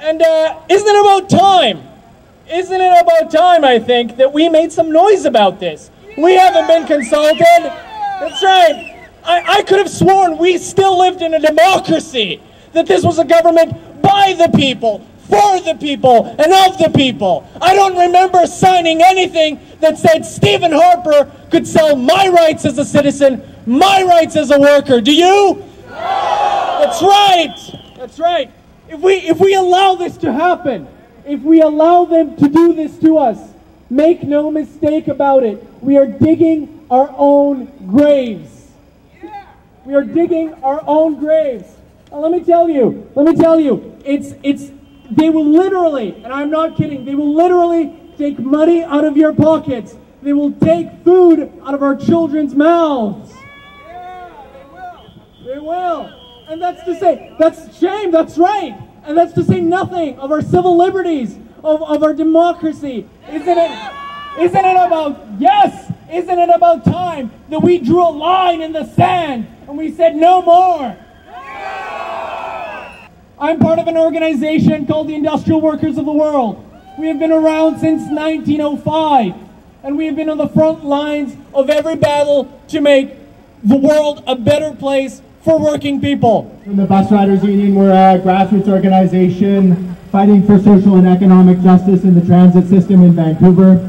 And isn't it about time? Isn't it about time, I think, that we made some noise about this? We haven't been consulted. That's right. I could have sworn we still lived in a democracy, that this was a government by the people, for the people, and of the people. I don't remember signing anything that said Stephen Harper could sell my rights as a citizen, my rights as a worker. Do you? No! That's right. That's right. If we allow this to happen, if we allow them to do this to us, make no mistake about it, we are digging our own graves. We are digging our own graves. Now, let me tell you, they will literally, and I'm not kidding, they will literally take money out of your pockets. They will take food out of our children's mouths. Yeah, they will. They will. And that's to say, that's shame, that's right. And that's to say nothing of our civil liberties, of our democracy. Isn't it about time that we drew a line in the sand and we said no more? I'm part of an organization called the Industrial Workers of the World. We have been around since 1905, and we have been on the front lines of every battle to make the world a better place for working people. From the Bus Riders Union, we're a grassroots organization fighting for social and economic justice in the transit system in Vancouver.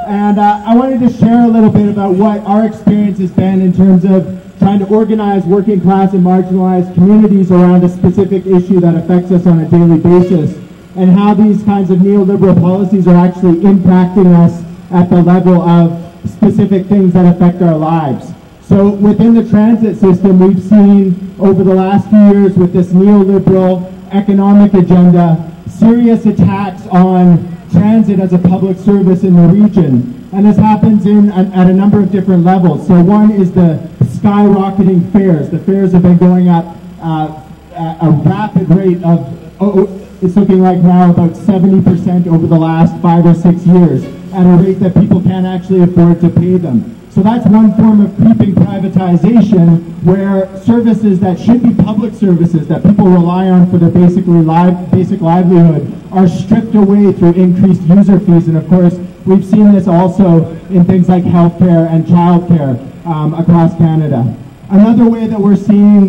And I wanted to share a little bit about what our experience has been in terms of trying to organize working class and marginalized communities around a specific issue that affects us on a daily basis, and how these kinds of neoliberal policies are actually impacting us at the level of specific things that affect our lives. So within the transit system, we've seen over the last few years with this neoliberal economic agenda, serious attacks on transit as a public service in the region. And this happens at a number of different levels. So one is the skyrocketing fares. The fares have been going up at a rapid rate of, it's looking like now about 70% over the last 5 or 6 years, at a rate that people can't actually afford to pay them. So that's one form of creeping privatization, where services that should be public services that people rely on for their basic livelihood are stripped away through increased user fees. And of course, we've seen this also in things like healthcare and childcare across Canada. Another way that we're seeing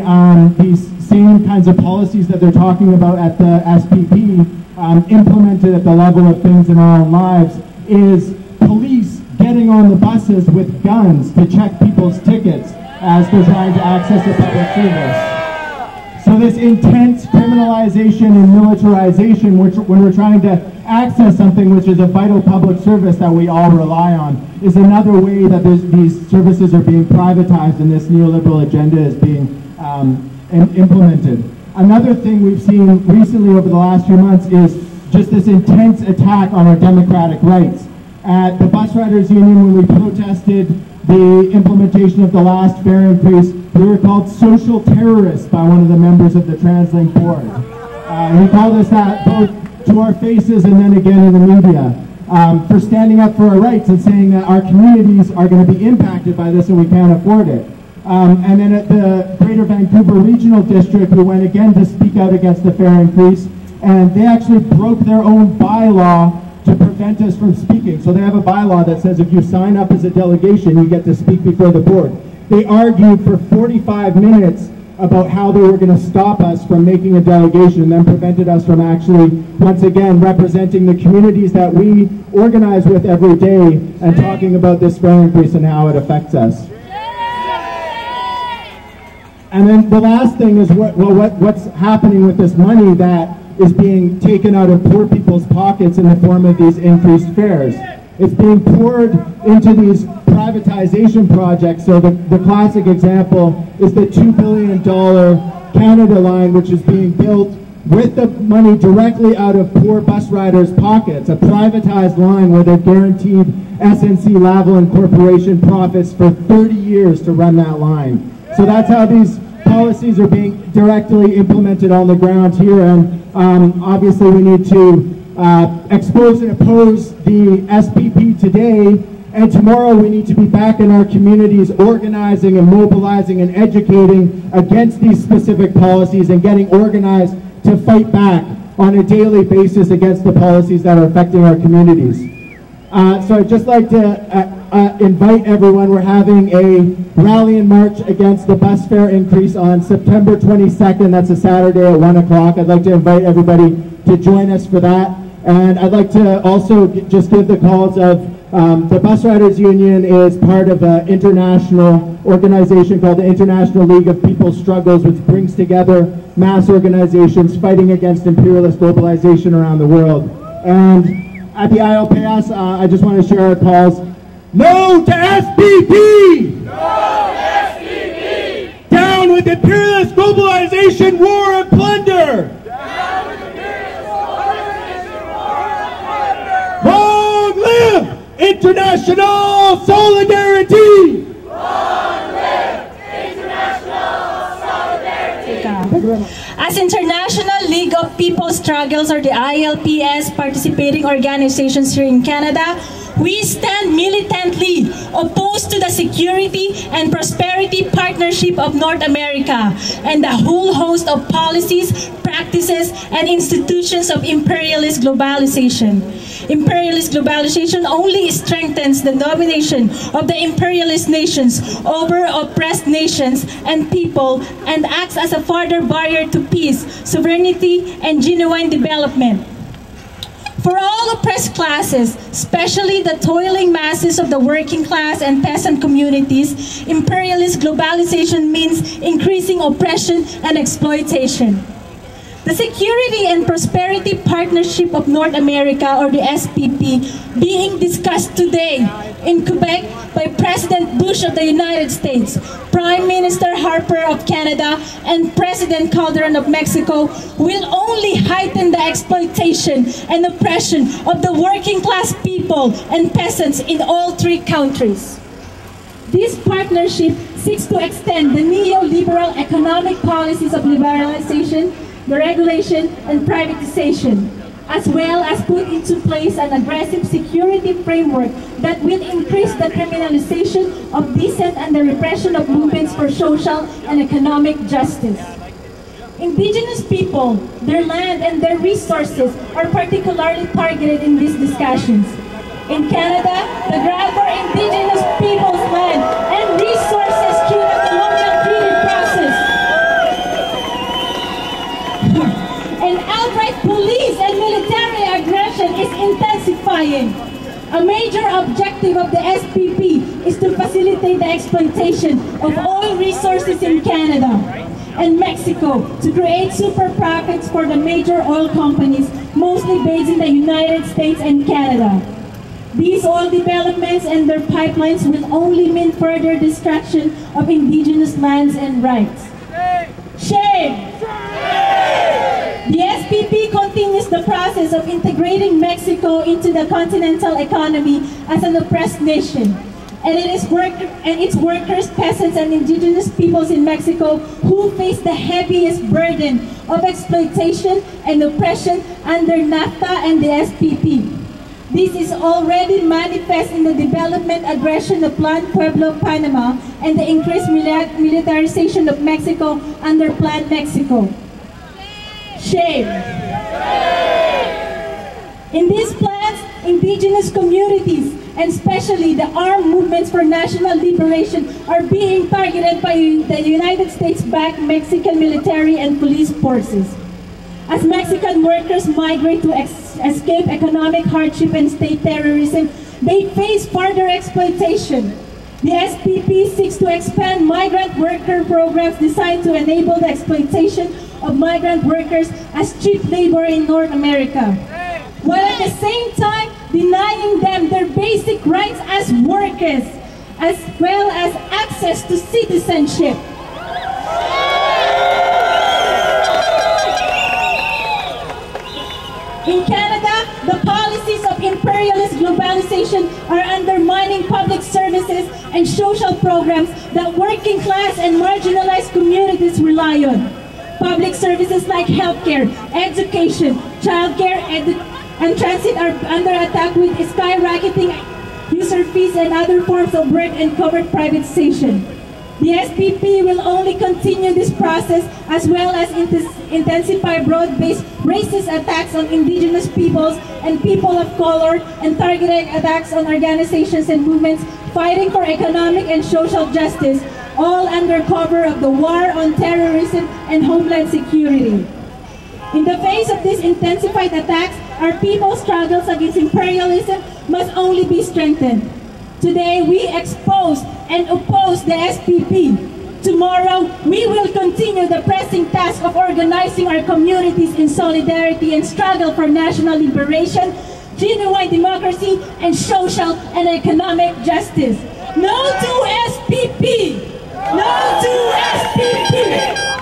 these same kinds of policies that they're talking about at the SPP implemented at the level of things in our own lives is police getting on the buses with guns to check people's tickets as they're trying to access a public service. So this intense criminalization and militarization, when we're trying to access something which is a vital public service that we all rely on, is another way that these services are being privatized and this neoliberal agenda is being implemented. Another thing we've seen recently over the last few months is just this intense attack on our democratic rights. At the Bus Riders Union, when we protested the implementation of the last fare increase, we were called social terrorists by one of the members of the TransLink board. He called us that both to our faces and then again in the media, for standing up for our rights and saying that our communities are going to be impacted by this and we can't afford it. And then at the Greater Vancouver Regional District, we went again to speak out against the fare increase, and they actually broke their own bylaw to prevent us from speaking. So they have a bylaw that says if you sign up as a delegation, you get to speak before the board. They argued for 45 minutes about how they were going to stop us from making a delegation, and then prevented us from actually, once again, representing the communities that we organize with every day and talking about this fare increase and how it affects us. And then the last thing is what's happening with this money that is being taken out of poor people's pockets in the form of these increased fares. It's being poured into these privatization projects. So the classic example is the $2 billion Canada line, which is being built with the money directly out of poor bus riders' pockets, a privatized line where they've guaranteed SNC-Lavalin Corporation profits for 30 years to run that line. So that's how these policies are being directly implemented on the ground here, and obviously we need to expose and oppose the SPP today, and tomorrow we need to be back in our communities organizing and mobilizing and educating against these specific policies and getting organized to fight back on a daily basis against the policies that are affecting our communities. So I'd just like to invite everyone. We're having a rally and march against the bus fare increase on September 22nd. That's a Saturday at 1 o'clock. I'd like to invite everybody to join us for that. And I'd like to also just give the calls of the Bus Riders Union is part of an international organization called the International League of People's Struggles, which brings together mass organizations fighting against imperialist globalization around the world. And at the ILPS, I just want to share our calls. No to SPP! No to SPP! Down with imperialist globalization, war and plunder! Down with imperialist globalization, war and plunder! Long live international solidarity! Long live international solidarity! Thank you very much. As International League of People's Struggles, or the ILPS, participating organizations here in Canada, we stand militantly opposed to the Security and Prosperity Partnership of North America and the whole host of policies, practices, and institutions of imperialist globalization. Imperialist globalization only strengthens the domination of the imperialist nations over oppressed nations and people and acts as a further barrier to peace, sovereignty, and genuine development. For all oppressed classes, especially the toiling masses of the working class and peasant communities, imperialist globalization means increasing oppression and exploitation. The Security and Prosperity Partnership of North America, or the SPP, being discussed today in Quebec by President Bush of the United States, Prime Minister Harper of Canada, and President Calderon of Mexico, will only heighten the exploitation and oppression of the working class people and peasants in all three countries. This partnership seeks to extend the neoliberal economic policies of liberalization, the regulation, and privatization, as well as put into place an aggressive security framework that will increase the criminalization of dissent and the repression of movements for social and economic justice. Indigenous people, their land, and their resources are particularly targeted in these discussions. In Canada, the grab for Indigenous people's land and resources through the colonial treaty process and outright police and military aggression is intensifying. A major objective of the SPP is to facilitate the exploitation of oil resources in Canada and Mexico to create super profits for the major oil companies, mostly based in the United States and Canada. These oil developments and their pipelines will only mean further destruction of indigenous lands and rights. Shame! The SPP continues the process of integrating Mexico into the continental economy as an oppressed nation, and its workers, peasants, and indigenous peoples in Mexico who face the heaviest burden of exploitation and oppression under NAFTA and the SPP. This is already manifest in the development aggression of Plan Pueblo, Panama, and the increased militarization of Mexico under Plan Mexico. Shame! In these plans, indigenous communities, and especially the armed movements for national liberation, are being targeted by the United States-backed Mexican military and police forces. As Mexican workers migrate to escape economic hardship and state terrorism, they face further exploitation. The SPP seeks to expand migrant worker programs designed to enable the exploitation of migrant workers as cheap labor in North America, while at the same time denying them their basic rights as workers, as well as access to citizenship. In Canada, the policies of imperialist globalization are undermining public services and social programs that working class and marginalized communities rely on. Public services like healthcare, education, childcare, and transit are under attack with skyrocketing user fees and other forms of work and covered privatization. The SPP will only continue this process as well as intensify broad-based racist attacks on indigenous peoples and people of color and targeted attacks on organizations and movements fighting for economic and social justice, all under cover of the war on terrorism and homeland security. In the face of these intensified attacks, our people's struggles against imperialism must only be strengthened. Today, we expose and oppose the SPP. Tomorrow, we will continue the pressing task of organizing our communities in solidarity and struggle for national liberation, genuine democracy, and social and economic justice. No to SPP! No to SPP!